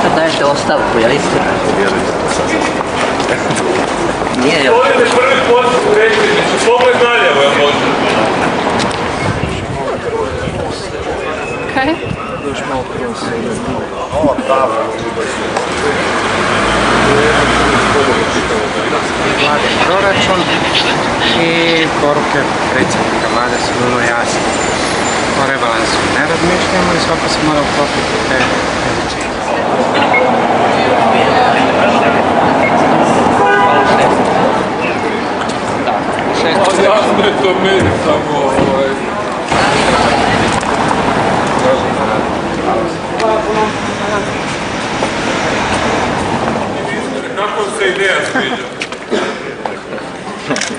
Kad dajete ostavku, jel istina? Nije, jel? Ovo je prvi poziv u predsjednicu, pogled naljevo je možda. Kaj? Još malo prvo se ovo pravo. Vlade proračun i poruke predsjednika vlade su vrlo jasne. O rebalansu ne razmišljamo i svako se mora uklopiti te veličine. Jasno je to meni samo kako se ideja sviđa?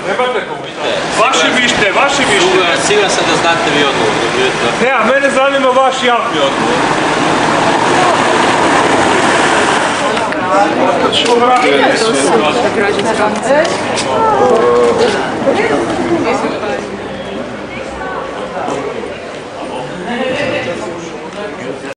Nemate komentara? Vaši mišljenje. Siguran sam da znate vi odgovor. Ne, a mene zanima vaš javni odgovor. Građanska